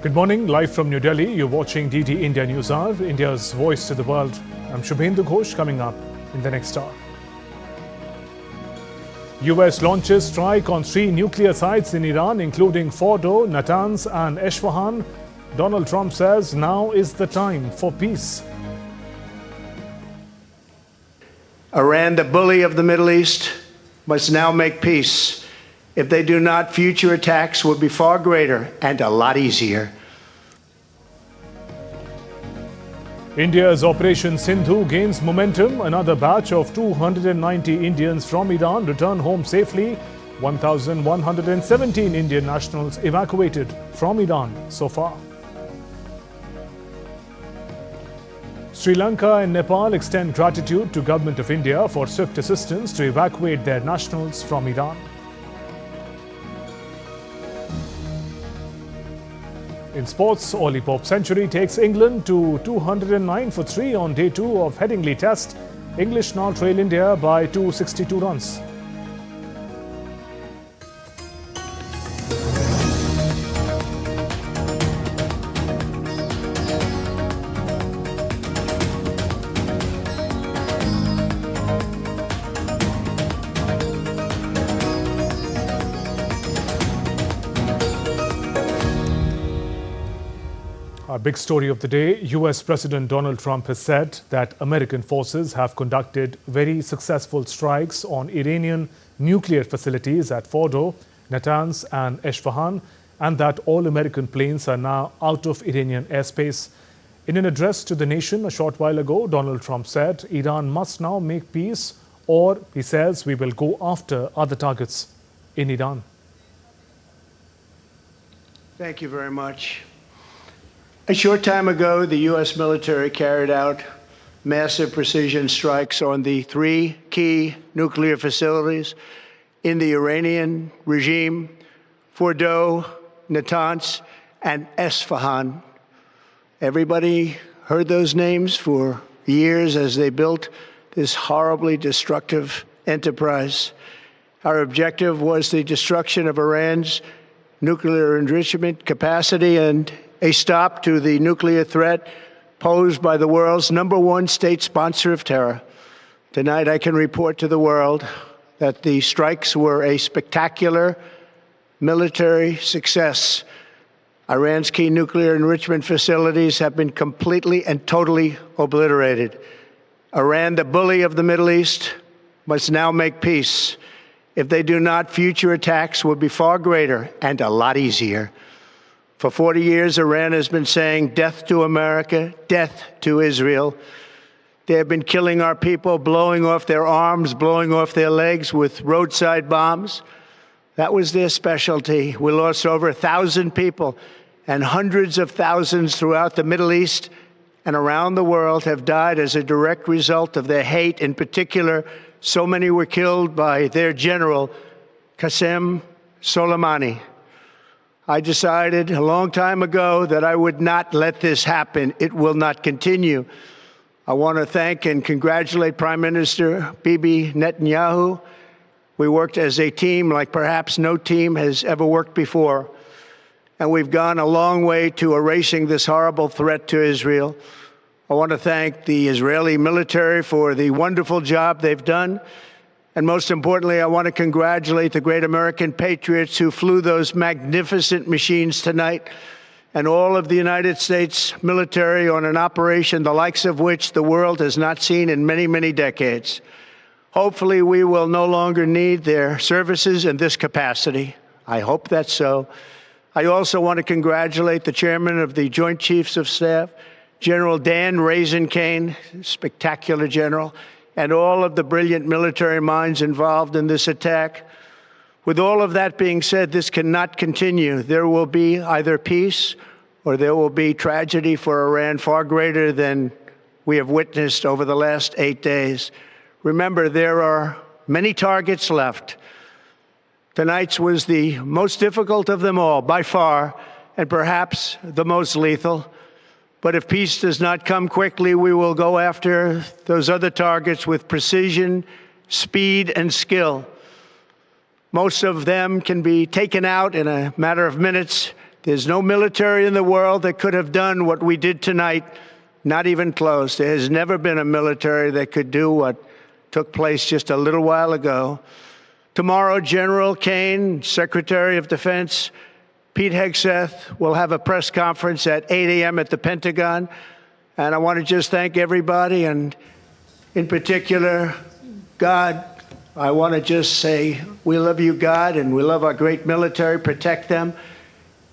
Good morning, live from New Delhi. You're watching DD India News Hour, India's voice to the world. I'm Shubhendu Ghosh, coming up in the next hour. US launches strike on 3 nuclear sites in Iran, including Fordo, Natanz and Esfahan. Donald Trump says now is the time for peace. Iran, the bully of the Middle East, must now make peace. If they do not, future attacks will be far greater and a lot easier. India's Operation Sindhu gains momentum. Another batch of 290 Indians from Iran return home safely. 1,117 Indian nationals evacuated from Iran so far. Sri Lanka and Nepal extend gratitude to Government of India for swift assistance to evacuate their nationals from Iran. In sports, Ollie Pope's century takes England to 209 for 3 on day 2 of Headingley Test. English now trail India by 262 runs. Our big story of the day, US President Donald Trump has said that American forces have conducted very successful strikes on Iranian nuclear facilities at Fordo, Natanz and Esfahan, and that all American planes are now out of Iranian airspace. In an address to the nation a short while ago, Donald Trump said Iran must now make peace, or, he says, we will go after other targets in Iran. Thank you very much. A short time ago, the U.S. military carried out massive precision strikes on the 3 key nuclear facilities in the Iranian regime: Fordo, Natanz, and Esfahan. Everybody heard those names for years as they built this horribly destructive enterprise. Our objective was the destruction of Iran's nuclear enrichment capacity and a stop to the nuclear threat posed by the world's #1 state sponsor of terror. Tonight, I can report to the world that the strikes were a spectacular military success. Iran's key nuclear enrichment facilities have been completely and totally obliterated. Iran, the bully of the Middle East, must now make peace. If they do not, future attacks will be far greater and a lot easier. For 40 years, Iran has been saying death to America, death to Israel. They have been killing our people, blowing off their arms, blowing off their legs with roadside bombs. That was their specialty. We lost over 1,000 people, and hundreds of thousands throughout the Middle East and around the world have died as a direct result of their hate. In particular, so many were killed by their general, Qasem Soleimani. I decided a long time ago that I would not let this happen. It will not continue. I want to thank and congratulate Prime Minister Bibi Netanyahu. We worked as a team like perhaps no team has ever worked before. And we've gone a long way to erasing this horrible threat to Israel. I want to thank the Israeli military for the wonderful job they've done. And most importantly, I want to congratulate the great American patriots who flew those magnificent machines tonight, and all of the United States military on an operation the likes of which the world has not seen in many, many decades. Hopefully, we will no longer need their services in this capacity. I hope that's so. I also want to congratulate the chairman of the Joint Chiefs of Staff, General Dan Raisin-Kane, spectacular general, and all of the brilliant military minds involved in this attack. With all of that being said, this cannot continue. There will be either peace or there will be tragedy for Iran far greater than we have witnessed over the last 8 days. Remember, there are many targets left. Tonight's was the most difficult of them all, by far, and perhaps the most lethal. But if peace does not come quickly, we will go after those other targets with precision, speed, and skill. Most of them can be taken out in a matter of minutes. There's no military in the world that could have done what we did tonight, not even close. There has never been a military that could do what took place just a little while ago. Tomorrow, General Kane, Secretary of Defense, Pete Hegseth will have a press conference at 8 a.m. at the Pentagon. And I want to just thank everybody, and in particular, God. I want to just say we love you, God, and we love our great military. Protect them.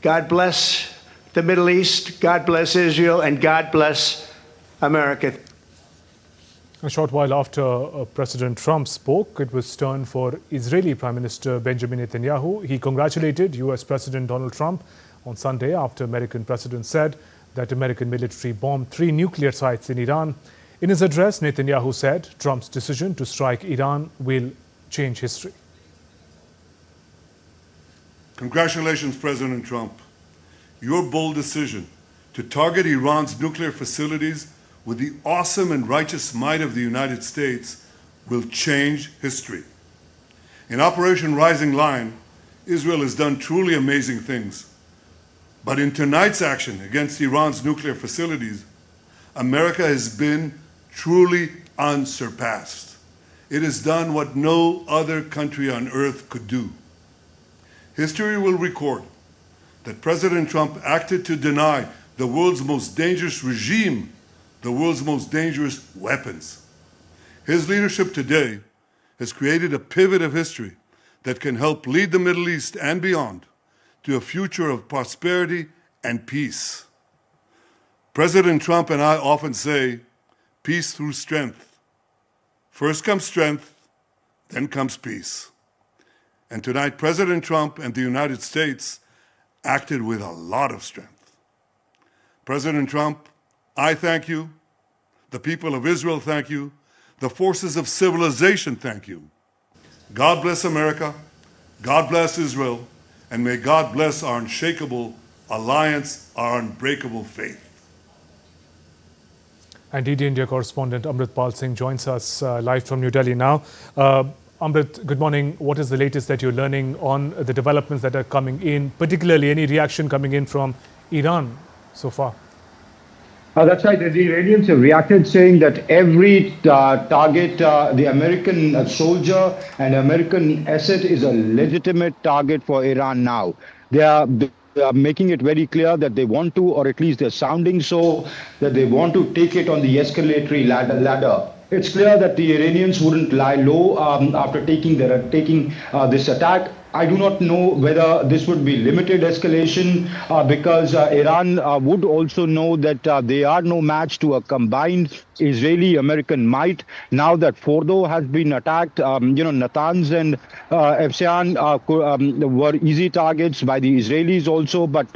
God bless the Middle East. God bless Israel. And God bless America. A short while after President Trump spoke, it was turn for Israeli Prime Minister Benjamin Netanyahu. He congratulated U.S. President Donald Trump on Sunday after American president said that American military bombed 3 nuclear sites in Iran. In his address, Netanyahu said Trump's decision to strike Iran will change history. Congratulations, President Trump. Your bold decision to target Iran's nuclear facilities with the awesome and righteous might of the United States will change history. In Operation Rising Lion, Israel has done truly amazing things. But in tonight's action against Iran's nuclear facilities, America has been truly unsurpassed. It has done what no other country on earth could do. History will record that President Trump acted to deny the world's most dangerous regime the world's most dangerous weapons. His leadership today has created a pivot of history that can help lead the Middle East and beyond to a future of prosperity and peace. President Trump and I often say, peace through strength. First comes strength, then comes peace. And tonight, President Trump and the United States acted with a lot of strength. President Trump, I thank you. The people of Israel thank you. The forces of civilization thank you. God bless America. God bless Israel. And may God bless our unshakable alliance, our unbreakable faith. And DD India correspondent Amrit Pal Singh joins us live from New Delhi now. Amrit, good morning. What is the latest that you're learning on the developments that are coming in, particularly any reaction coming in from Iran so far? That's right. The Iranians have reacted saying that every target, the American soldier and American asset is a legitimate target for Iran now. They are making it very clear that they want to, or at least they're sounding so, that they want to take it on the escalatory ladder. It's clear that the Iranians wouldn't lie low after taking this attack. I do not know whether this would be limited escalation because Iran would also know that they are no match to a combined Israeli-American might. Now that Fordo has been attacked, Natanz and Efsan were easy targets by the Israelis also, but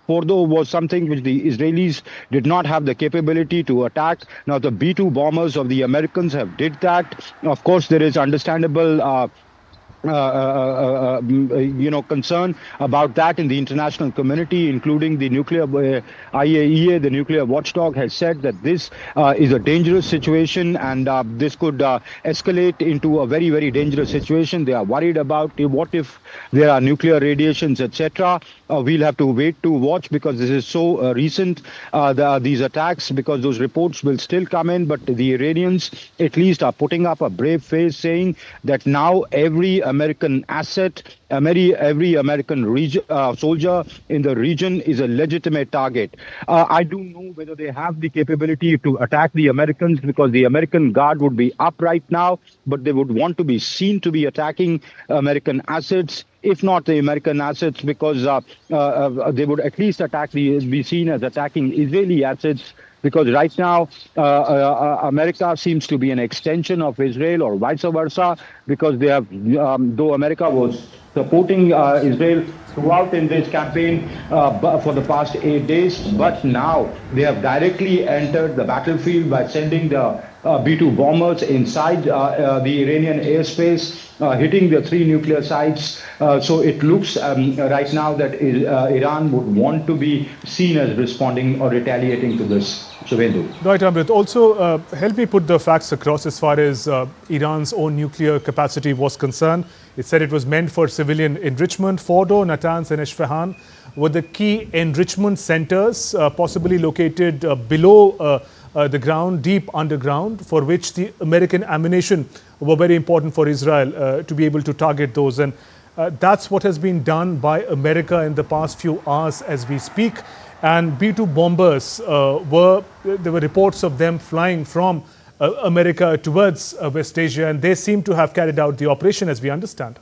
Fordo was something which the Israelis did not have the capability to attack. Now the B-2 bombers of the Americans have did that. Of course, there is understandable concern about that in the international community, including the nuclear IAEA, the nuclear watchdog, has said that this is a dangerous situation and this could escalate into a very, very dangerous situation. They are worried about what if there are nuclear radiations, etc. We'll have to wait to watch because this is so recent, these attacks, because those reports will still come in. But the Iranians at least are putting up a brave face, saying that now every American asset, every American soldier in the region is a legitimate target. I don't know whether they have the capability to attack the Americans because the American guard would be up right now, but they would want to be seen to be attacking American assets. If not the American assets, because they would at least be seen as attacking Israeli assets. Because right now, America seems to be an extension of Israel or vice versa, because they have, though America was supporting Israel throughout in this campaign for the past 8 days, but now they have directly entered the battlefield by sending the B-2 bombers inside the Iranian airspace, hitting the three nuclear sites. So it looks right now that Iran would want to be seen as responding or retaliating to this. Right, Amrit. Also, help me put the facts across as far as Iran's own nuclear capacity was concerned. It said it was meant for civilian enrichment. Fordo, Natanz and Isfahan were the key enrichment centers, possibly located below the ground, deep underground, for which the American ammunition were very important for Israel to be able to target those. And that's what has been done by America in the past few hours as we speak. And B-2 bombers there were reports of them flying from America towards West Asia, and they seem to have carried out the operation as we understand.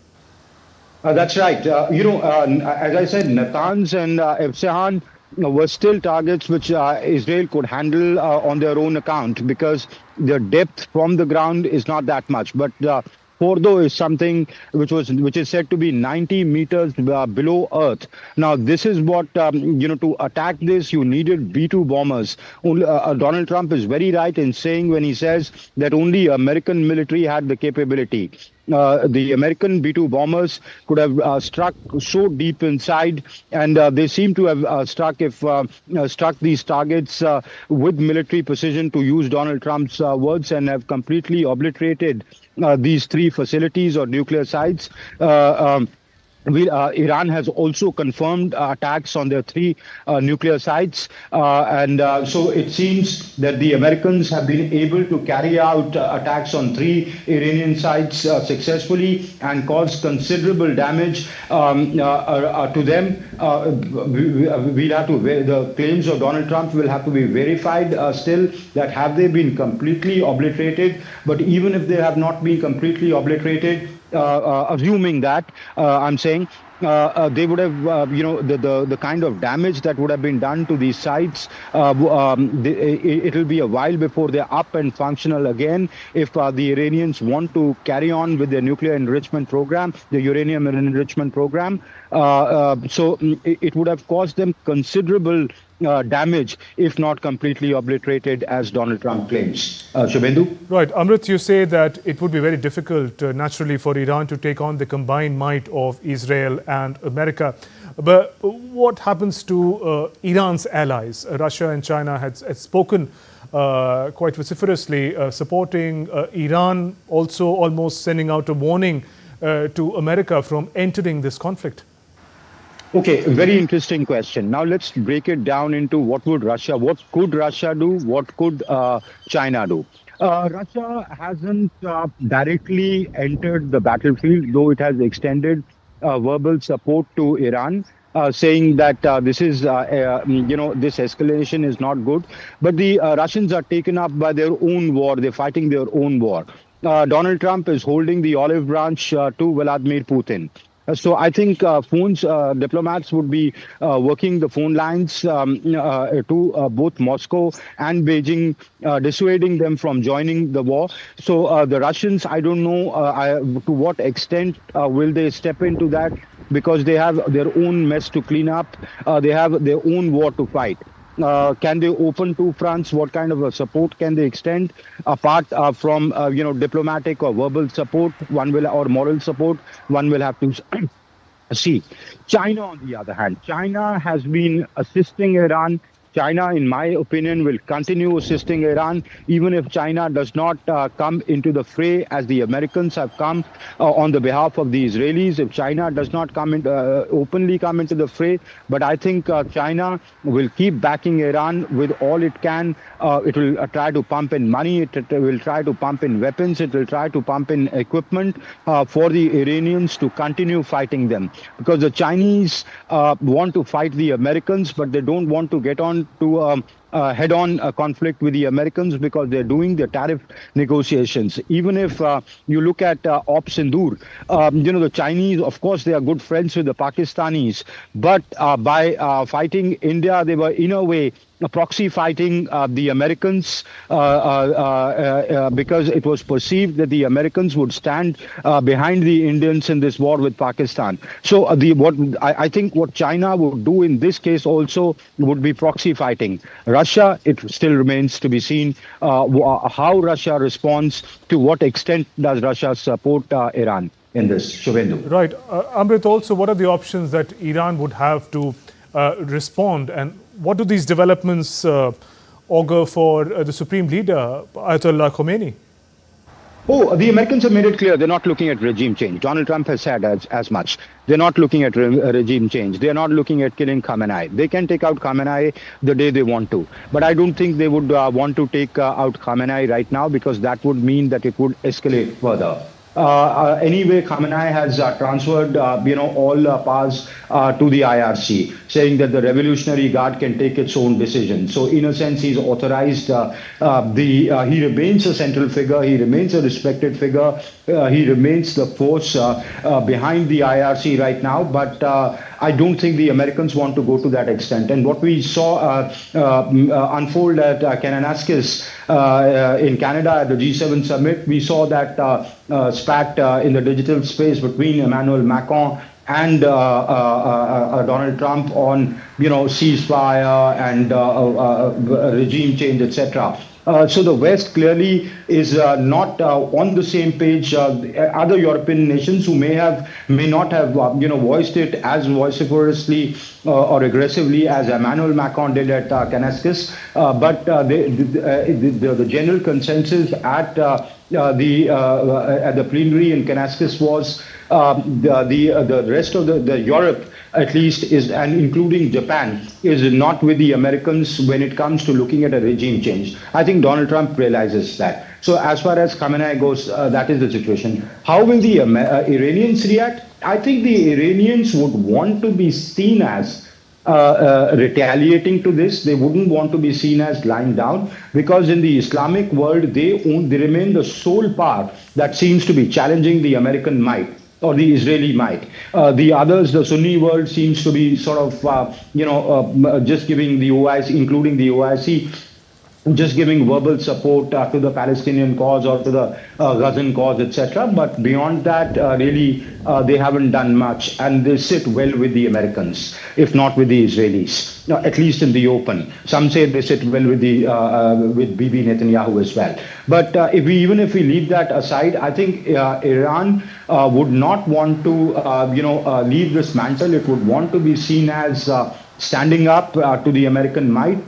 That's right. As I said, Natanz and Efsehan were still targets which Israel could handle on their own account, because the depth from the ground is not that much. But Fordo is something which is said to be 90 meters below Earth. Now, this is what, to attack this, you needed B-2 bombers. Donald Trump is very right in saying when he says that only American military had the capability. The American B-2 bombers could have struck so deep inside, and they seem to have struck these targets with military precision, to use Donald Trump's words, and have completely obliterated these three facilities or nuclear sites. Iran has also confirmed attacks on their three nuclear sites. So it seems that the Americans have been able to carry out attacks on three Iranian sites successfully and cause considerable damage to them. The claims of Donald Trump will have to be verified still, that have they been completely obliterated. But even if they have not been completely obliterated, assuming that, I'm saying, they would have, the kind of damage that would have been done to these sites, it'll be a while before they're up and functional again, if the Iranians want to carry on with their nuclear enrichment program, the uranium enrichment program. So it would have caused them considerable damage, if not completely obliterated, as Donald Trump claims. Shubhendu? Right. Amrit, you say that it would be very difficult, naturally, for Iran to take on the combined might of Israel and America. But what happens to Iran's allies? Russia and China had spoken quite vociferously, supporting Iran, also almost sending out a warning to America from entering this conflict. Okay, very interesting question. Now let's break it down into what could Russia do, what could China do. Russia hasn't directly entered the battlefield, though it has extended verbal support to Iran, saying that this escalation is not good. But the Russians are taken up by their own war. They're fighting their own war. Donald Trump is holding the olive branch to Vladimir Putin. So I think diplomats would be working the phone lines to both Moscow and Beijing, dissuading them from joining the war. So the Russians, I don't know to what extent will they step into that, because they have their own mess to clean up. They have their own war to fight. Can they open two fronts? What kind of a support can they extend apart from diplomatic or verbal support? Or moral support. One will have to see. China, on the other hand, China has been assisting Iran. China, in my opinion, will continue assisting Iran, even if China does not come into the fray as the Americans have come on the behalf of the Israelis. If China does not openly come into the fray, but I think China will keep backing Iran with all it can. It will try to pump in money. It will try to pump in weapons. It will try to pump in equipment for the Iranians to continue fighting them. Because the Chinese want to fight the Americans, but they don't want to get on to head-on conflict with the Americans, because they're doing the tariff negotiations. Even if you look at Sindhu, the Chinese, of course, they are good friends with the Pakistanis, but by fighting India, they were in a way proxy fighting the Americans because it was perceived that the Americans would stand behind the Indians in this war with Pakistan. So I think what China would do in this case also would be proxy fighting. Russia, it still remains to be seen how Russia responds. To what extent does Russia support Iran in this, Shubhendu? Right. Amrit, also, what are the options that Iran would have to respond, and what do these developments augur for the Supreme Leader, Ayatollah Khomeini? Oh, the Americans have made it clear they're not looking at regime change. Donald Trump has said as much. They're not looking at regime change. They're not looking at killing Khamenei. They can take out Khamenei the day they want to. But I don't think they would want to take out Khamenei right now, because that would mean that it would escalate further. Anyway, Khamenei has transferred, all powers to the IRC, saying that the Revolutionary Guard can take its own decision. So, in a sense, he's authorized. He remains a central figure. He remains a respected figure. He remains the force behind the IRC right now. But I don't think the Americans want to go to that extent. And what we saw unfold at Kananaskis in Canada at the G7 summit, we saw that spat in the digital space between Emmanuel Macron and Donald Trump on, ceasefire and regime change, etc. So the West clearly is not on the same page. Other European nations who may not have voiced it as vociferously or aggressively as Emmanuel Macron did at Kananaskis, but the general consensus at the plenary in Kananaskis was the rest of the Europe, at least, is, and including Japan, is not with the Americans when it comes to looking at a regime change. I think Donald Trump realizes that. So as far as Khamenei goes, that is the situation. How will the Iranians react? I think the Iranians would want to be seen as retaliating to this. They wouldn't want to be seen as lying down, because in the Islamic world, they remain the sole power that seems to be challenging the American might or the Israeli might. The others, the Sunni world, seems to be sort of, just giving the OIC, including the OIC, just giving verbal support to the Palestinian cause or to the Gazan cause, etc. But beyond that, really, they haven't done much, and they sit well with the Americans, if not with the Israelis, at least in the open. Some say they sit well with with Bibi Netanyahu as well. But even if we leave that aside, I think Iran would not want to, leave this mantle. It would want to be seen as standing up to the American might.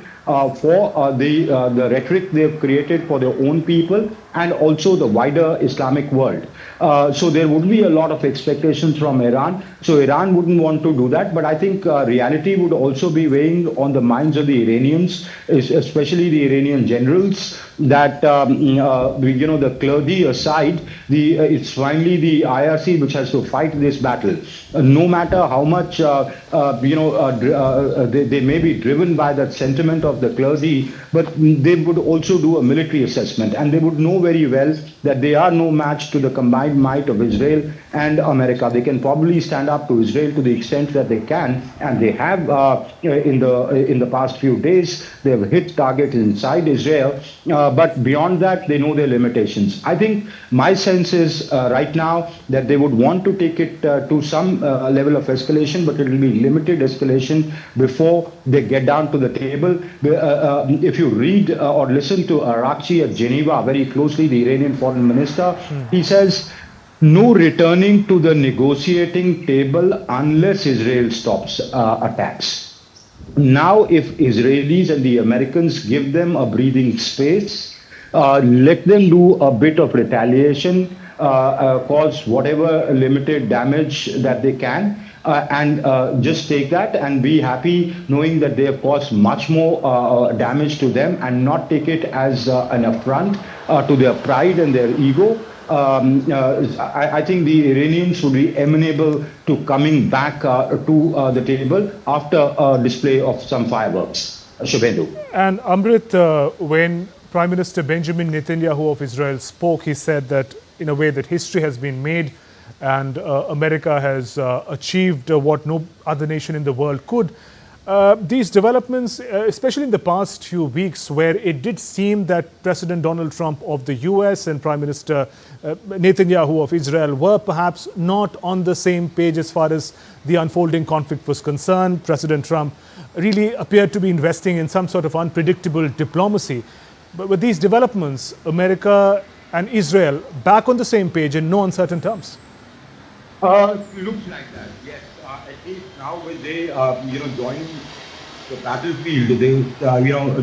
For the rhetoric they've created for their own people and also the wider Islamic world. So there would be a lot of expectations from Iran. So Iran wouldn't want to do that. But I think reality would also be weighing on the minds of the Iranians, especially the Iranian generals, that, the clergy aside, it's finally the IRC which has to fight this battle. No matter how much, they may be driven by that sentiment of the clergy, but they would also do a military assessment, and they would know very well that they are no match to the combined might of Israel and America. They can probably stand up to Israel to the extent that they can, and they have in the past few days. They have hit targets inside Israel, but beyond that, they know their limitations. I think my sense is right now that they would want to take it to some level of escalation, but it will be limited escalation before they get down to the table. If you read or listen to Arakchi at Geneva very closely, the Iranian foreign minister, he says, no returning to the negotiating table unless Israel stops attacks. Now, if Israelis and the Americans give them a breathing space, let them do a bit of retaliation, cause whatever limited damage that they can, and just take that and be happy knowing that they have caused much more damage to them, and not take it as an affront to their pride and their ego. I think the Iranians would be amenable to coming back to the table after a display of some fireworks. Shubhendu. And Amrit, when Prime Minister Benjamin Netanyahu of Israel spoke, he said that in a way that history has been made and America has achieved what no other nation in the world could. These developments, especially in the past few weeks, where it did seem that President Donald Trump of the US and Prime Minister Netanyahu of Israel were perhaps not on the same page as far as the unfolding conflict was concerned. President Trump really appeared to be investing in some sort of unpredictable diplomacy. But with these developments, America and Israel back on the same page in no uncertain terms. Looks like that, yes. At least now with they, joining the battlefield, they,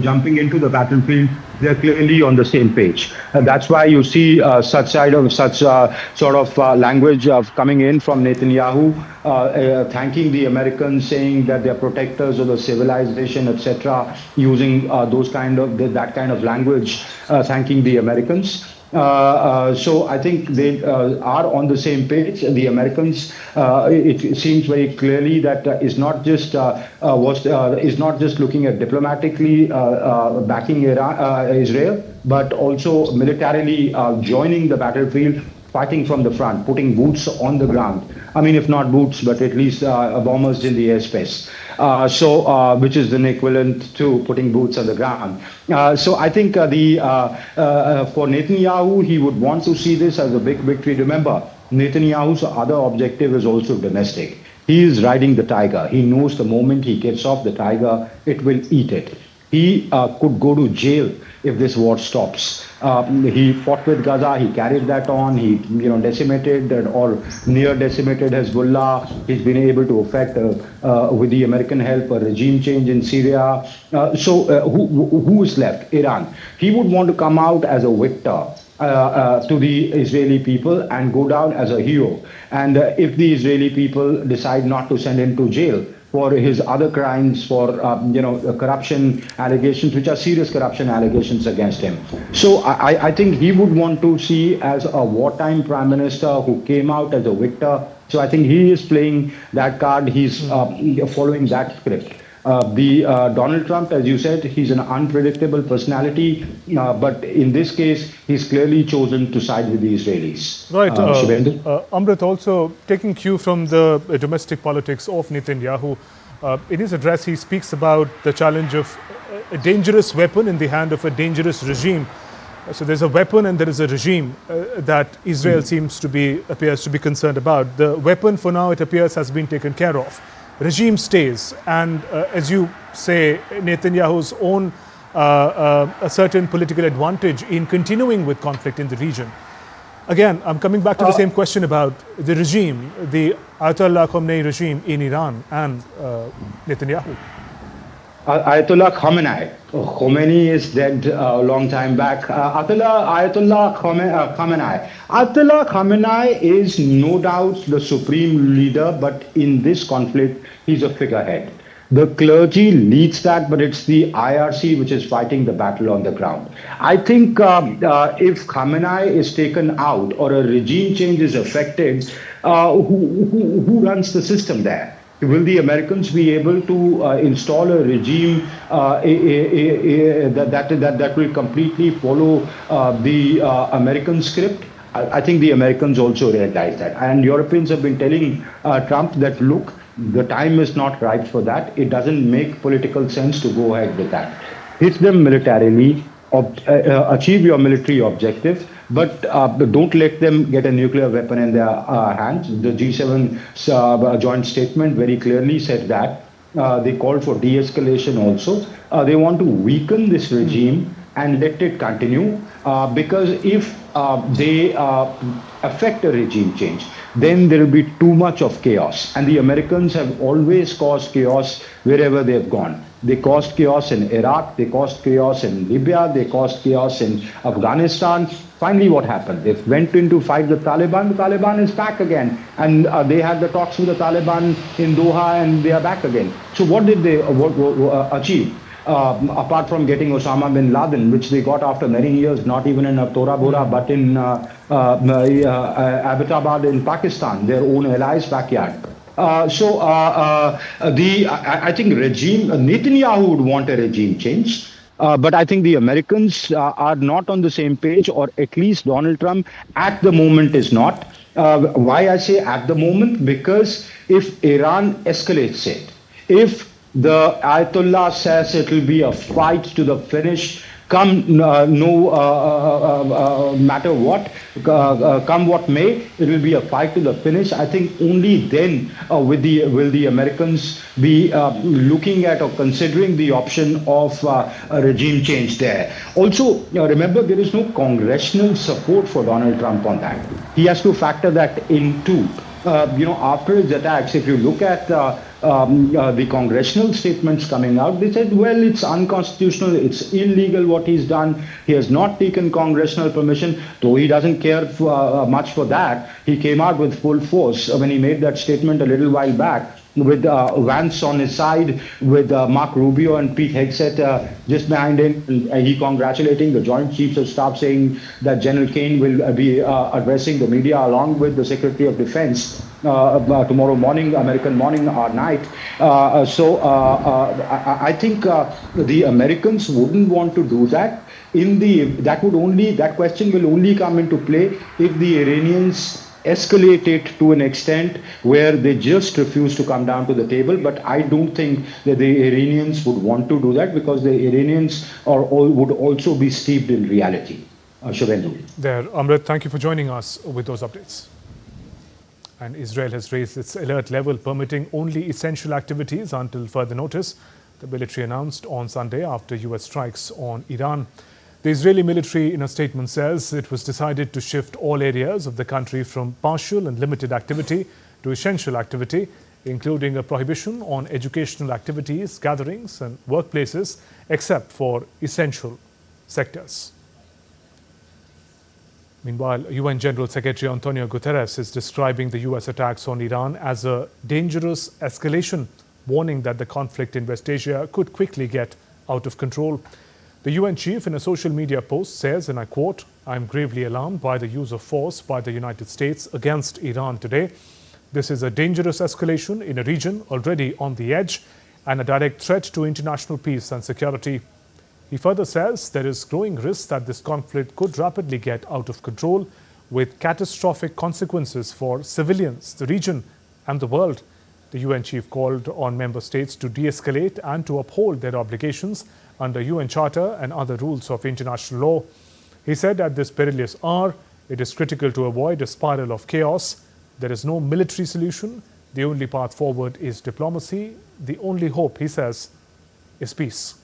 jumping into the battlefield, they're clearly on the same page. And that's why you see such sort of language of coming in from Netanyahu, thanking the Americans, saying that they're protectors of the civilization, etc., using that kind of language, thanking the Americans. So I think they are on the same page. The Americans, it seems very clearly that is not just looking at diplomatically backing Israel, but also militarily joining the battlefield, fighting from the front, putting boots on the ground. I mean, if not boots, but at least bombers in the airspace. Which is an equivalent to putting boots on the ground. So I think for Netanyahu, he would want to see this as a big victory. Remember, Netanyahu's other objective is also domestic. He is riding the tiger. He knows the moment he gets off the tiger, it will eat it. He could go to jail if this war stops. He fought with Gaza. He carried that on. He, decimated or near decimated Hezbollah. He's been able to effect, with the American help, a regime change in Syria. So who is left? Iran. He would want to come out as a victor to the Israeli people and go down as a hero. And if the Israeli people decide not to send him to jail for his other crimes, for corruption allegations, which are serious corruption allegations against him. So I think he would want to see as a wartime prime minister who came out as a victor. So I think he is playing that card. He's following that script. Donald Trump, as you said, he's an unpredictable personality, but in this case, he's clearly chosen to side with the Israelis. Right. Amrit, also taking cue from the domestic politics of Netanyahu, in his address, he speaks about the challenge of a dangerous weapon in the hand of a dangerous regime. So there's a weapon and there is a regime that Israel appears to be concerned about. The weapon, for now, it appears, has been taken care of. Regime stays, and as you say, Netanyahu's own a certain political advantage in continuing with conflict in the region. Again, I'm coming back to the same question about the regime, the Ayatollah Khamenei regime in Iran and Netanyahu. Ayatollah Khamenei. Khomeini is dead a long time back. Ayatollah Khamenei. Ayatollah Khamenei is no doubt the supreme leader, but in this conflict, he's a figurehead. The clergy leads that, but it's the IRC which is fighting the battle on the ground. I think if Khamenei is taken out or a regime change is affected, who runs the system there? Will the Americans be able to install a regime that will completely follow the American script? I think the Americans also realize that. And Europeans have been telling Trump that, look, the time is not ripe for that. It doesn't make political sense to go ahead with that. Hit them militarily, achieve your military objective, but don't let them get a nuclear weapon in their hands. The G7 joint statement very clearly said that. They called for de-escalation also. They want to weaken this regime and let it continue, because if they affect a regime change, then there will be too much of chaos. And the Americans have always caused chaos wherever they've gone. They caused chaos in Iraq, they caused chaos in Libya, they caused chaos in Afghanistan. Finally, what happened? They went in to fight the Taliban is back again. And they had the talks with the Taliban in Doha, and they are back again. So what did they achieve? Apart from getting Osama bin Laden, which they got after many years, not even in Tora Bora, but in Abbottabad in Pakistan, their own allies' backyard. I think Netanyahu would want a regime change. But I think the Americans are not on the same page, or at least Donald Trump at the moment is not. Why I say at the moment? Because if Iran escalates it, if The Ayatollah says it will be a fight to the finish. Come matter what, come what may, it will be a fight to the finish. I think only then will the Americans be looking at or considering the option of a regime change there. Also, remember, there is no congressional support for Donald Trump on that. He has to factor that in too. After his attacks, if you look at the congressional statements coming out, they said, well, it's unconstitutional, it's illegal what he's done. He has not taken congressional permission, though he doesn't care much for that. He came out with full force when he made that statement a little while back, with Vance on his side, with Mark Rubio and Pete Hegseth just behind him. He congratulating the Joint Chiefs of Staff, saying that General Kane will be addressing the media along with the Secretary of Defense tomorrow morning, American morning or night. I think the Americans wouldn't want to do that. That question will only come into play if the Iranians escalate it to an extent where they just refuse to come down to the table. But I don't think that the Iranians would want to do that, because the Iranians would also be steeped in reality. Shubhendu. There, Amrit, thank you for joining us with those updates. And Israel has raised its alert level, permitting only essential activities until further notice, the military announced on Sunday after US strikes on Iran. The Israeli military, in a statement, says it was decided to shift all areas of the country from partial and limited activity to essential activity, including a prohibition on educational activities, gatherings and workplaces, except for essential sectors. Meanwhile, UN General Secretary Antonio Guterres is describing the US attacks on Iran as a dangerous escalation, warning that the conflict in West Asia could quickly get out of control. The UN chief, in a social media post, says, and I quote, "I am gravely alarmed by the use of force by the United States against Iran today. This is a dangerous escalation in a region already on the edge and a direct threat to international peace and security." He further says there is growing risk that this conflict could rapidly get out of control, with catastrophic consequences for civilians, the region and the world. The UN chief called on member states to de-escalate and to uphold their obligations under UN Charter and other rules of international law. He said at this perilous hour, it is critical to avoid a spiral of chaos. There is no military solution. The only path forward is diplomacy. The only hope, he says, is peace.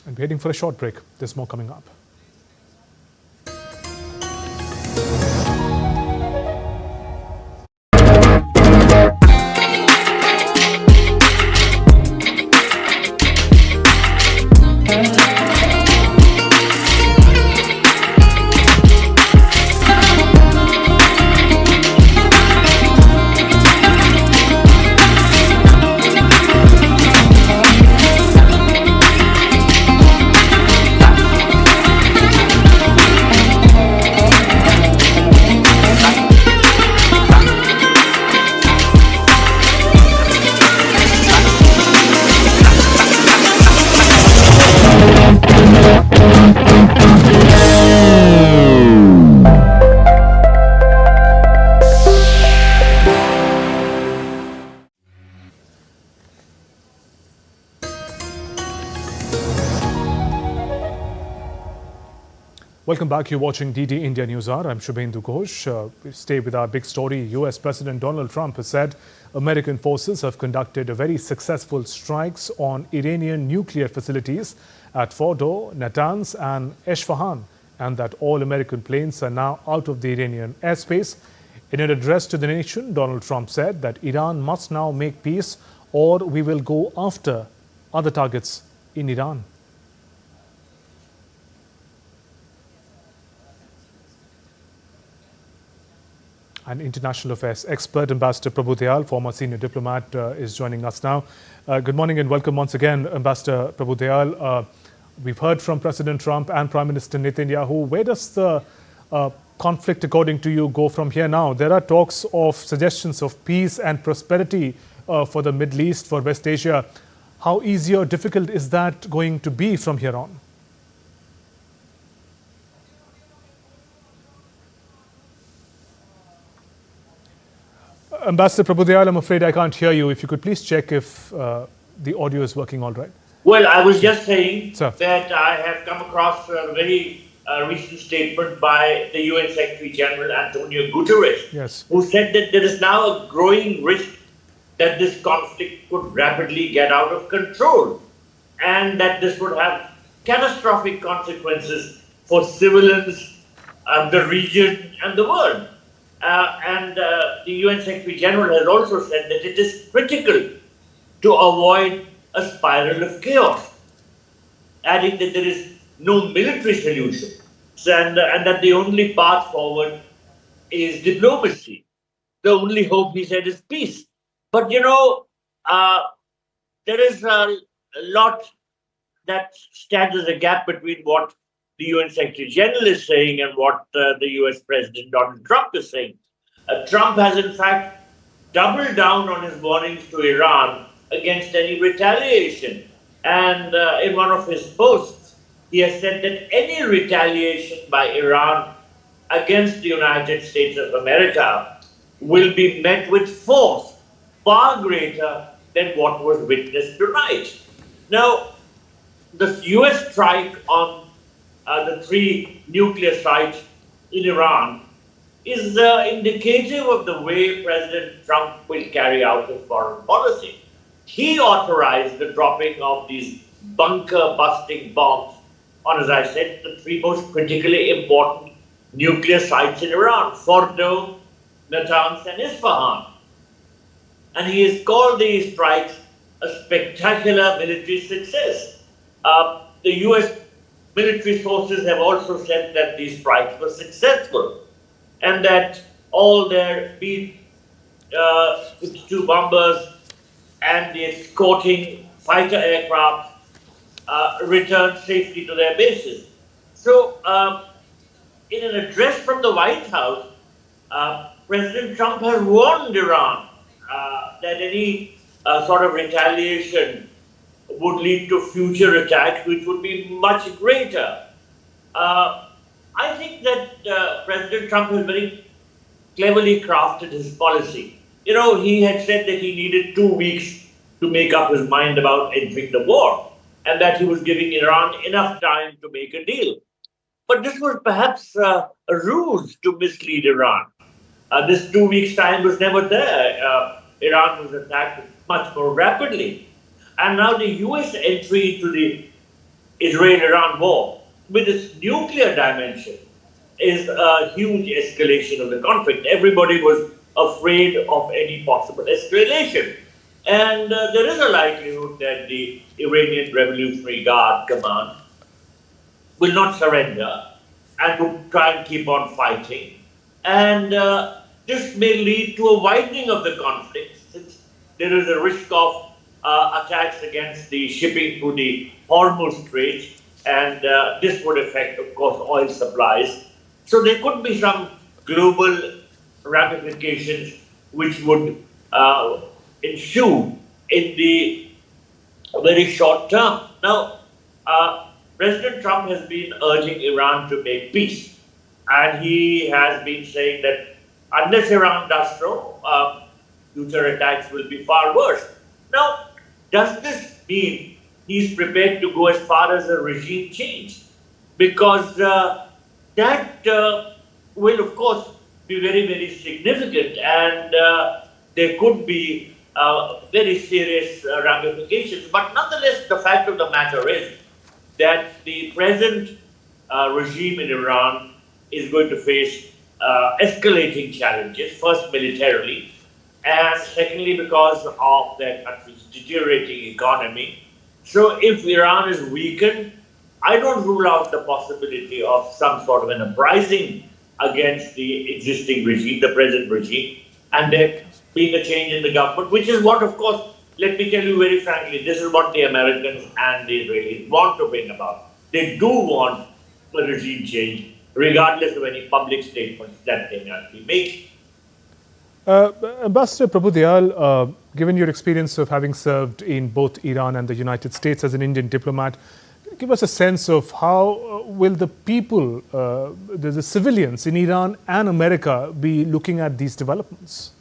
And we're heading for a short break. There's more coming up. Welcome back. You're watching DD India News Hour. I'm Shubhendu Ghosh. We stay with our big story. US President Donald Trump has said American forces have conducted a very successful strikes on Iranian nuclear facilities at Fordo, Natanz and Esfahan, and that all American planes are now out of the Iranian airspace. In an address to the nation, Donald Trump said that Iran must now make peace or we will go after other targets in Iran. And international affairs expert, Ambassador Prabhu Dayal, former senior diplomat, is joining us now. Good morning and welcome once again, Ambassador Prabhu Dayal. We've heard from President Trump and Prime Minister Netanyahu. Where does the conflict, according to you, go from here now? There are talks of suggestions of peace and prosperity for the Middle East, for West Asia. How easy or difficult is that going to be from here on? Ambassador Prabhudyal, I'm afraid I can't hear you. If you could please check if the audio is working all right. Well, I was just saying Sir. that I have come across a very recent statement by the UN Secretary General Antonio Guterres, Yes. who said that there is now a growing risk that this conflict could rapidly get out of control and that this would have catastrophic consequences for civilians, the region and the world. The UN Secretary General has also said that it is critical to avoid a spiral of chaos, adding that there is no military solution and that the only path forward is diplomacy. The only hope, he said, is peace. But you know, there is a lot that stands as a gap between what the UN Secretary General is saying and what the US President Donald Trump is saying. Trump has in fact doubled down on his warnings to Iran against any retaliation. And in one of his posts, he has said that any retaliation by Iran against the United States of America will be met with force far greater than what was witnessed tonight. Now, the US strike on the 3 nuclear sites in Iran is indicative of the way President Trump will carry out his foreign policy. He authorized the dropping of these bunker-busting bombs on, as I said, the 3 most critically important nuclear sites in Iran, Fordo, Natanz, and Isfahan. And he has called these strikes a spectacular military success. The US military sources have also said that these strikes were successful and that all their B-52 bombers and the escorting fighter aircraft returned safely to their bases. So, in an address from the White House, President Trump has warned Iran that any sort of retaliation would lead to future attacks, which would be much greater. I think that President Trump has very cleverly crafted his policy. You know, he had said that he needed 2 weeks to make up his mind about entering the war, and that he was giving Iran enough time to make a deal. But this was perhaps a ruse to mislead Iran. This 2 weeks' time was never there. Iran was attacked much more rapidly. And now the US entry into the Israel-Iran war with its nuclear dimension is a huge escalation of the conflict. Everybody was afraid of any possible escalation. And there is a likelihood that the Iranian Revolutionary Guard Command will not surrender and will try and keep on fighting. And this may lead to a widening of the conflict, since there is a risk of attacks against the shipping through the Hormuz Strait, and this would affect, of course, oil supplies. So there could be some global ramifications which would ensue in the very short term. Now, President Trump has been urging Iran to make peace, and he has been saying that unless Iran does so, future attacks will be far worse. Now, does this mean he's prepared to go as far as a regime change? Because that will, of course, be very, very significant, and there could be very serious ramifications. But nonetheless, the fact of the matter is that the present regime in Iran is going to face escalating challenges, first militarily, and secondly because of their country's deteriorating economy. So if Iran is weakened, I don't rule out the possibility of some sort of an uprising against the existing regime, the present regime, and there being a change in the government, which is what, of course, let me tell you very frankly, this is what the Americans and the Israelis want to bring about. They do want a regime change, regardless of any public statements that they might be making. Ambassador Prabhudyal, given your experience of having served in both Iran and the United States as an Indian diplomat, give us a sense of how will the people, the civilians in Iran and America be looking at these developments?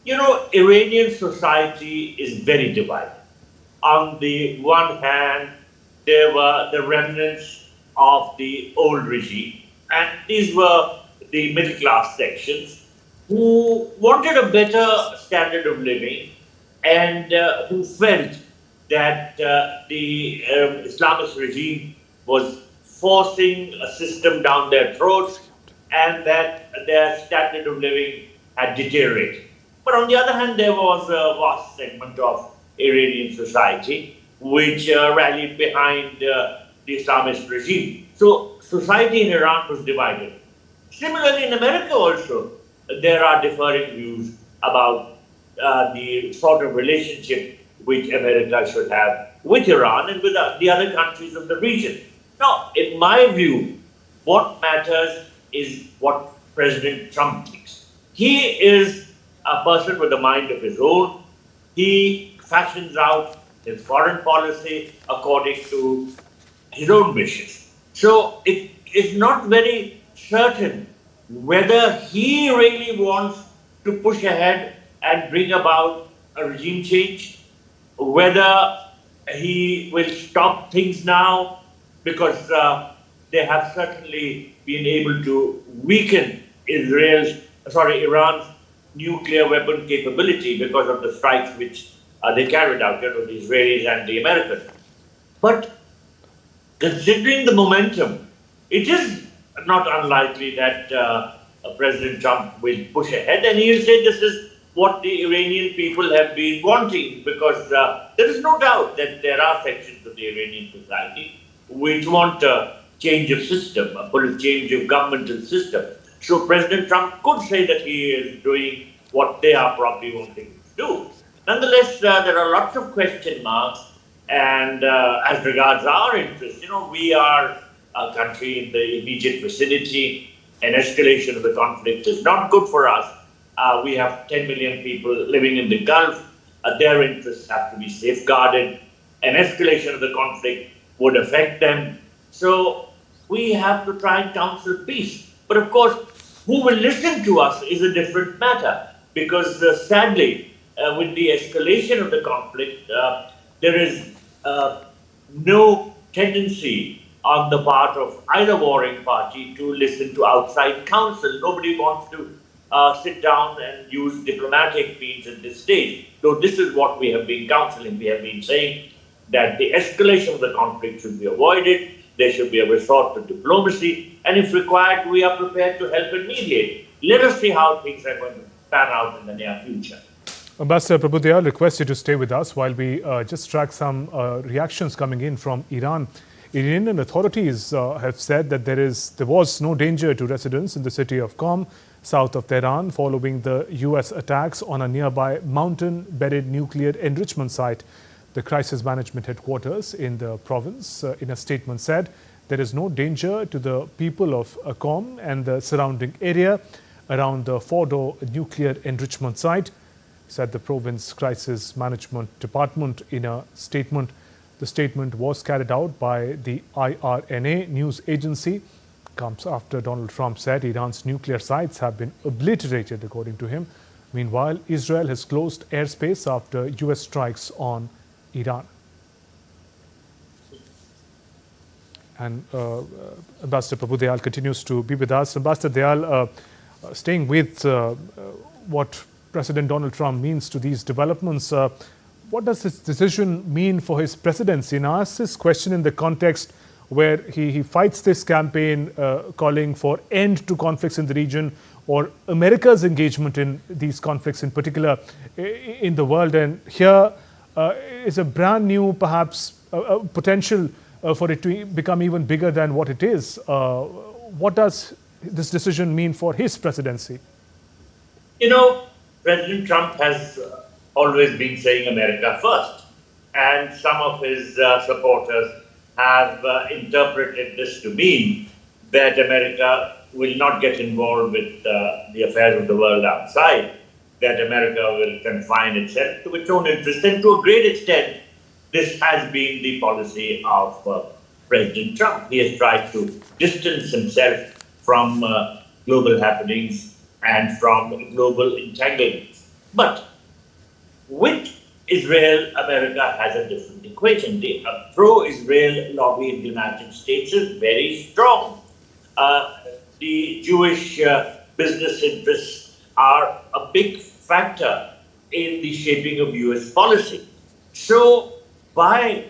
Iranian society is very divided. On the one hand, there were the remnants of the old regime, and these were the middle class sections who wanted a better standard of living and who felt that the Islamist regime was forcing a system down their throats and that their standard of living had deteriorated. But on the other hand, there was a vast segment of Iranian society which rallied behind the Islamist regime. So society in Iran was divided. Similarly, in America also, there are differing views about the sort of relationship which America should have with Iran and with the other countries of the region. Now, in my view, what matters is what President Trump thinks. He is a person with a mind of his own. He fashions out his foreign policy according to his own wishes. So it is not very certain whether he really wants to push ahead and bring about a regime change, whether he will stop things now, because they have certainly been able to weaken Iran's nuclear weapon capability because of the strikes which they carried out, the Israelis and the Americans. But considering the momentum, it is not unlikely that President Trump will push ahead and he'll say this is what the Iranian people have been wanting, because there is no doubt that there are sections of the Iranian society which want a change of system, a change of governmental system. So President Trump could say that he is doing what they are probably wanting to do. Nonetheless, there are lots of question marks, and as regards our interests, we are a country in the immediate vicinity. An escalation of the conflict is not good for us. We have 10 million people living in the Gulf. Their interests have to be safeguarded. An escalation of the conflict would affect them. So we have to try and counsel peace. But of course, who will listen to us is a different matter, because sadly, with the escalation of the conflict, there is no tendency on the part of either warring party to listen to outside counsel. Nobody wants to sit down and use diplomatic means at this stage. So this is what we have been counseling. We have been saying that the escalation of the conflict should be avoided. There should be a resort to diplomacy. And if required, we are prepared to help and mediate. Let us see how things are going to pan out in the near future. Ambassador Prabhu Dayal, request you to stay with us while we just track some reactions coming in from Iran. Iranian authorities have said that there was no danger to residents in the city of Qom, south of Tehran, following the US attacks on a nearby mountain-bedded nuclear enrichment site. The crisis management headquarters in the province, in a statement, said there is no danger to the people of Qom and the surrounding area around the Fordo nuclear enrichment site, said the province crisis management department in a statement. The statement was carried out by the IRNA news agency. Comes after Donald Trump said Iran's nuclear sites have been obliterated, according to him. Meanwhile, Israel has closed airspace after US strikes on Iran. And Ambassador Prabhu Dayal continues to be with us. Ambassador Dayal, staying with what President Donald Trump means to these developments, what does this decision mean for his presidency? And I ask this question in the context where he fights this campaign calling for end to conflicts in the region, or America's engagement in these conflicts in particular in the world. And here is a brand new, perhaps, potential for it to become even bigger than what it is. What does this decision mean for his presidency? President Trump has always been saying America first. And some of his supporters have interpreted this to mean that America will not get involved with the affairs of the world outside, that America will confine itself to its own interests. And to a great extent, this has been the policy of President Trump. He has tried to distance himself from global happenings and from global entanglements. But with Israel, America has a different equation. The pro-Israel lobby in the United States is very strong. The Jewish business interests are a big factor in the shaping of US policy. So, by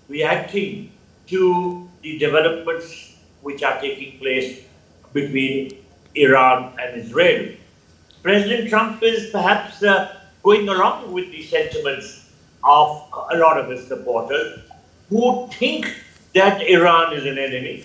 reacting to the developments which are taking place between Iran and Israel, President Trump is perhaps going along with the sentiments of a lot of his supporters who think that Iran is an enemy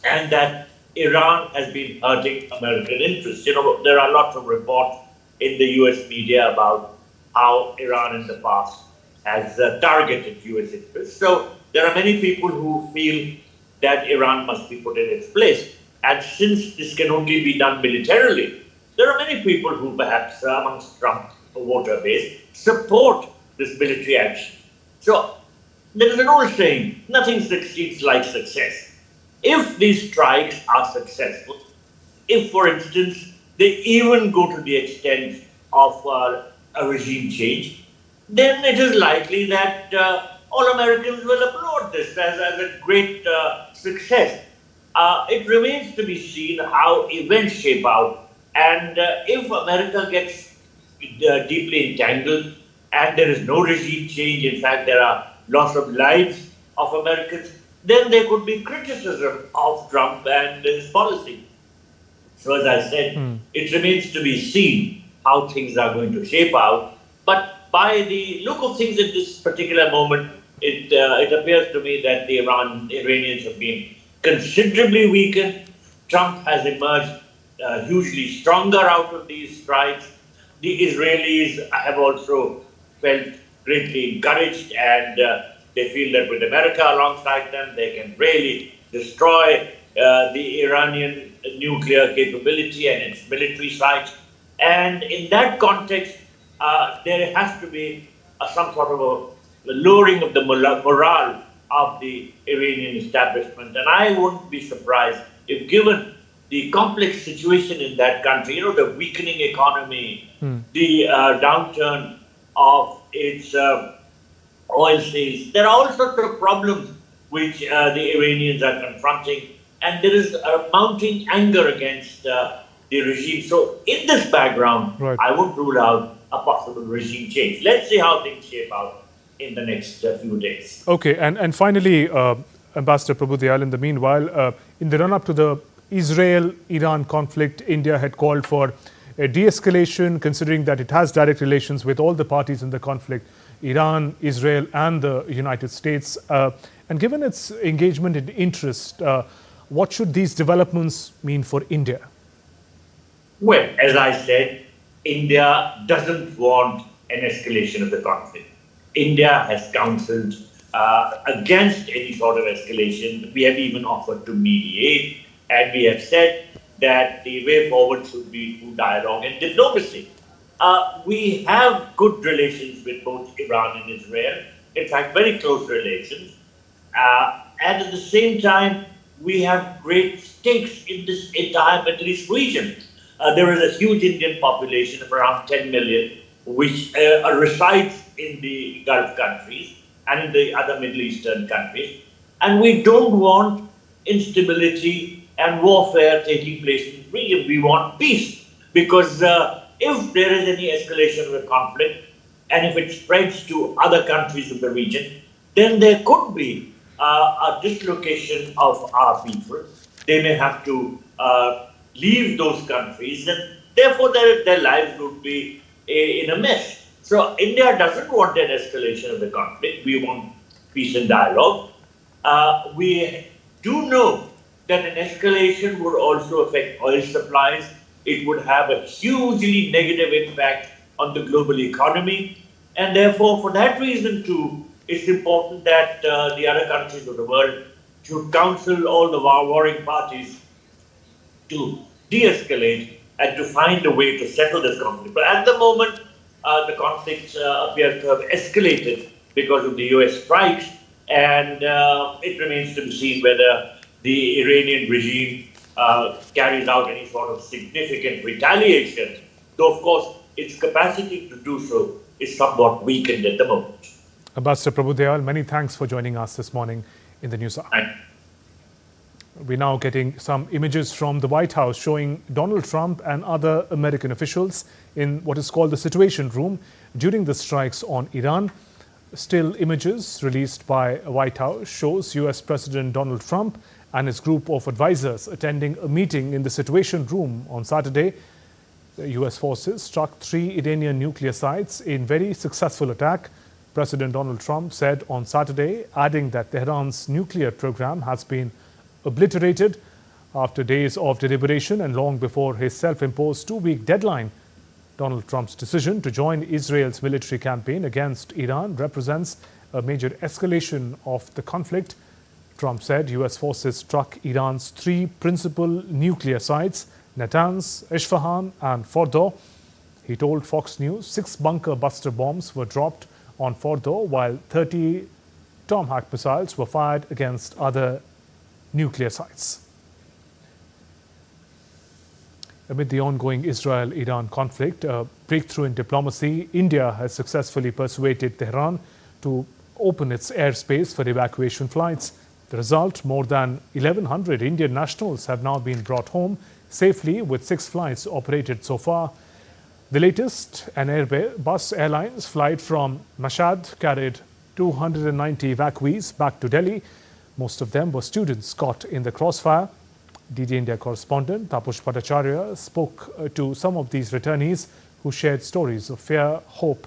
and that Iran has been hurting American interests. You know, there are lots of reports in the US media about how Iran in the past has targeted US interests. So there are many people who feel that Iran must be put in its place. And since this can only be done militarily, there are many people who perhaps amongst Trump voter base support this military action. So there is an old saying, nothing succeeds like success. If these strikes are successful, if, for instance, they even go to the extent of a regime change, then it is likely that all Americans will applaud this as a great success. It remains to be seen how events shape out, and if America gets deeply entangled and there is no regime change, in fact, there are loss of lives of Americans, then there could be criticism of Trump and his policy. So, as I said, it remains to be seen how things are going to shape out. But by the look of things at this particular moment, it appears to me that the Iranians have been considerably weakened. Trump has emerged hugely stronger out of these strikes. The Israelis have also felt greatly encouraged, and they feel that with America alongside them, they can really destroy the Iranian nuclear capability and its military sites. And in that context, there has to be some sort of a lowering of the morale of the Iranian establishment. And I wouldn't be surprised if, given the complex situation in that country, you know, the weakening economy, the downturn of its oil sales, there are all sorts of problems which the Iranians are confronting, and there is a mounting anger against the regime. So in this background, Right. I would rule out a possible regime change. Let's see how things shape out in the next few days. Okay, and finally, Ambassador Prabhu, in the meanwhile, in the run-up to the Israel-Iran conflict, India had called for a de-escalation, considering that it has direct relations with all the parties in the conflict, Iran, Israel, and the United States. And given its engagement and interest, what should these developments mean for India? Well, as I said, India doesn't want an escalation of the conflict. India has counseled against any sort of escalation. We have even offered to mediate, and we have said that the way forward should be through dialogue and diplomacy. We have good relations with both Iran and Israel, in fact, very close relations. And at the same time, we have great stakes in this entire Middle East region. There is a huge Indian population of around 10 million, which resides in the Gulf countries and in the other Middle Eastern countries. And we don't want instability and warfare taking place in the region. We want peace, because if there is any escalation of the conflict, and if it spreads to other countries of the region, then there could be a dislocation of our people. They may have to leave those countries, and therefore their lives would be in a mess. So India doesn't want an escalation of the conflict. We want peace and dialogue. We do know that an escalation would also affect oil supplies. It would have a hugely negative impact on the global economy. And therefore, for that reason too, it's important that the other countries of the world should counsel all the warring parties to de-escalate and to find a way to settle this conflict. But at the moment, the conflict appears to have escalated because of the US strikes, and it remains to be seen whether the Iranian regime carries out any sort of significant retaliation though of course its capacity to do so is somewhat weakened at the moment. Ambassador Prabhu Dayal, many thanks for joining us this morning in the News Hour. We're now getting some images from the White House showing Donald Trump and other American officials in what is called the Situation Room during the strikes on Iran. Still images released by White House shows US President Donald Trump and his group of advisors attending a meeting in the Situation Room on Saturday. The US forces struck 3 Iranian nuclear sites in very successful attack. President Donald Trump said on Saturday, adding that Tehran's nuclear program has been obliterated after days of deliberation and long before his self-imposed 2-week deadline. Donald Trump's decision to join Israel's military campaign against Iran represents a major escalation of the conflict. Trump said US forces struck Iran's 3 principal nuclear sites, Natanz, Isfahan and Fordow. He told Fox News 6 bunker buster bombs were dropped on Fordow, while 30 Tomahawk missiles were fired against other nuclear sites. Amid the ongoing Israel-Iran conflict, a breakthrough in diplomacy, India has successfully persuaded Tehran to open its airspace for evacuation flights. The result, more than 1,100 Indian nationals have now been brought home safely, with 6 flights operated so far. The latest, an Airbus Airlines flight from Mashhad carried 290 evacuees back to Delhi. Most of them were students caught in the crossfire. DD India correspondent Tapush Bhattacharya spoke to some of these returnees who shared stories of fear, hope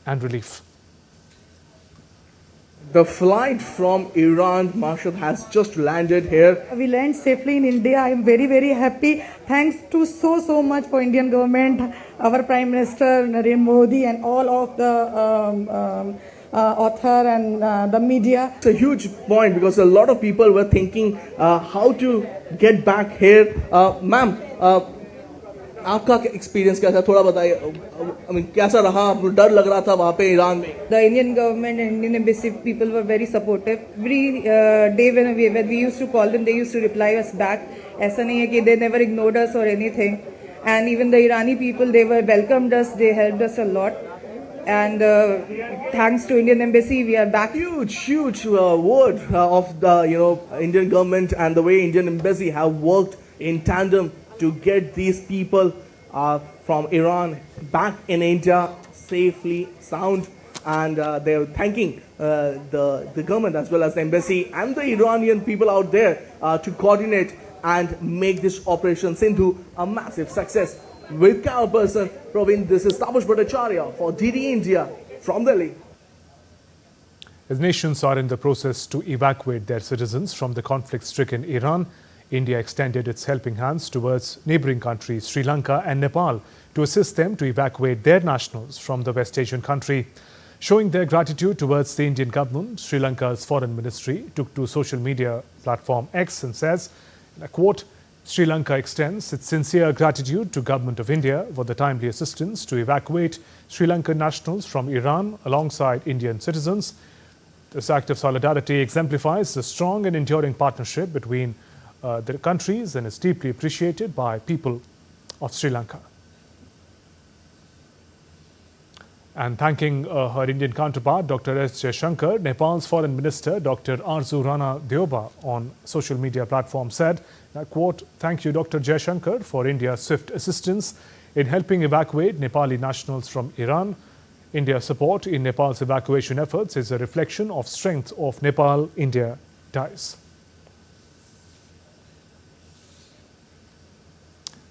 and relief. The flight from Iran, Mashhad, has just landed here. We landed safely in India. I am very, very happy. Thanks to so much for Indian government, our Prime Minister Narendra Modi and all of the author and the media. It's a huge point because a lot of people were thinking how to get back here. Ma'am, आपका experience क्या था, थोड़ा बताइए. I mean, कैसा रहा, आपको डर लग रहा था वहाँ पे ईरान में? The Indian government and Indian embassy people were very supportive. Every day when we used to call them, they used to reply us back. ऐसा नहीं है कि they never ignored us or anything. And even the Irani people, they were welcomed us, they helped us a lot. And thanks to Indian embassy, we are back. Huge word of the Indian government and the way Indian embassy have worked in tandem to get these people from Iran back in India safely, sound, and they're thanking the government as well as the embassy and the Iranian people out there to coordinate and make this Operation Sindhu a massive success. With our person, Praveen, this is Tapush Bhattacharya for DD India from Delhi. As nations are in the process to evacuate their citizens from the conflict-stricken Iran, India extended its helping hands towards neighboring countries, Sri Lanka and Nepal, to assist them to evacuate their nationals from the West Asian country. Showing their gratitude towards the Indian government, Sri Lanka's foreign ministry took to social media platform X and says, and I quote, Sri Lanka extends its sincere gratitude to Government of India for the timely assistance to evacuate Sri Lankan nationals from Iran alongside Indian citizens. This act of solidarity exemplifies the strong and enduring partnership between the countries and is deeply appreciated by people of Sri Lanka. And thanking her Indian counterpart, Dr. S. Jaishankar, Nepal's Foreign Minister, Dr. Arzu Rana Deoba, on social media platform said, and I quote, "Thank you, Dr. Jaishankar, for India's swift assistance in helping evacuate Nepali nationals from Iran. India's support in Nepal's evacuation efforts is a reflection of strength of Nepal-India ties."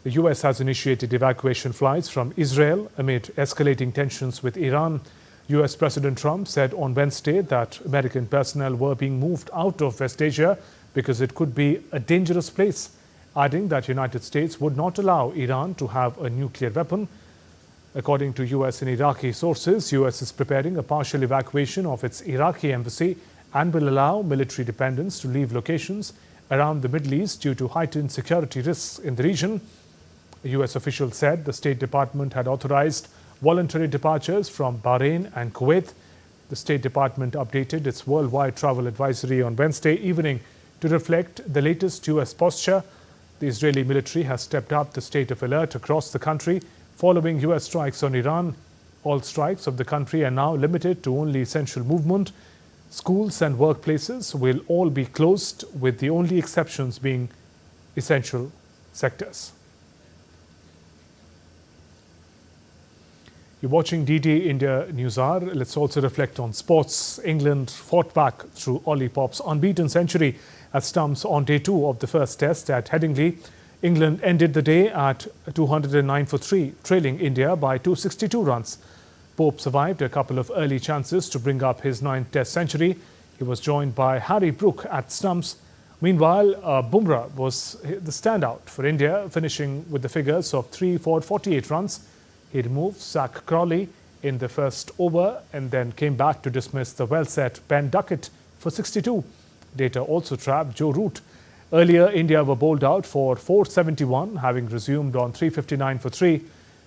The US has initiated evacuation flights from Israel amid escalating tensions with Iran. US President Trump said on Wednesday that American personnel were being moved out of West Asia because it could be a dangerous place, adding that the United States would not allow Iran to have a nuclear weapon. According to US and Iraqi sources, US is preparing a partial evacuation of its Iraqi embassy and will allow military dependents to leave locations around the Middle East due to heightened security risks in the region. A US official said the State Department had authorized voluntary departures from Bahrain and Kuwait. The State Department updated its worldwide travel advisory on Wednesday evening to reflect the latest US posture. The Israeli military has stepped up the state of alert across the country Following US strikes on Iran, all strikes of the country are now limited to only essential movement. Schools and workplaces will all be closed, with the only exceptions being essential sectors. You're watching DD India News Hour. Let's also reflect on sports. England fought back through Ollie Popp's unbeaten century at stumps on day 2 of the first test at Headingley. England ended the day at 209 for 3, trailing India by 262 runs. Pope survived a couple of early chances to bring up his 9th test century. He was joined by Harry Brook at stumps. Meanwhile, Bumrah was the standout for India, finishing with the figures of 3 for 48 runs. He removed Zach Crawley in the first over and then came back to dismiss the well-set Ben Duckett for 62. Data also trapped Joe Root. Earlier, India were bowled out for 471, having resumed on 359 for 3.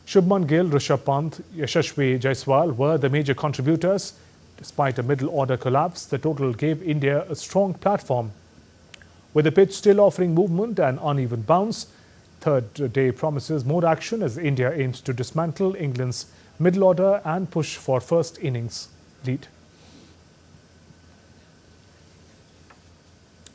Shubman Gill, Rishabh Pant, Yashasvi Jaiswal were the major contributors. Despite a middle-order collapse, the total gave India a strong platform. With the pitch still offering movement and uneven bounce, third day promises more action as India aims to dismantle England's middle order and push for first innings lead.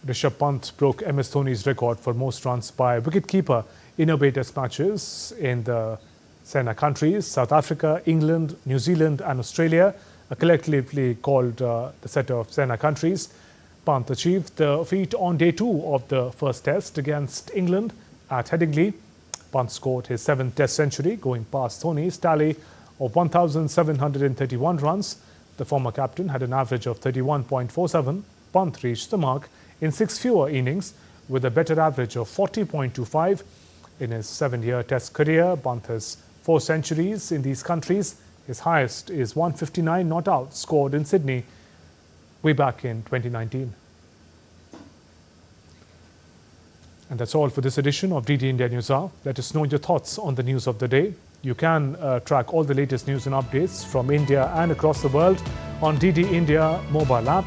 Rishabh Pant broke MS Dhoni's record for most runs by a wicketkeeper in away test matches in the Sena countries, South Africa, England, New Zealand and Australia, collectively called the set of Sena countries. Pant achieved the feat on day 2 of the first test against England at Headingley. Pant scored his 7th test century, going past Dhoni's tally of 1,731 runs. The former captain had an average of 31.47. Pant reached the mark in 6 fewer innings with a better average of 40.25. In his 7-year test career, Pant has 4 centuries in these countries. His highest is 159 not out, scored in Sydney way back in 2019. And that's all for this edition of DD India News Hour. Let us know your thoughts on the news of the day. You can track all the latest news and updates from India and across the world on DD India mobile app.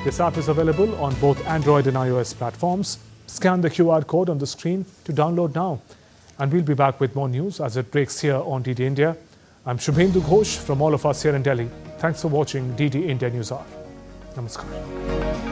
This app is available on both Android and iOS platforms. Scan the QR code on the screen to download now. And we'll be back with more news as it breaks here on DD India. I'm Shubhendu Ghosh from all of us here in Delhi. Thanks for watching DD India News Hour. Namaskar.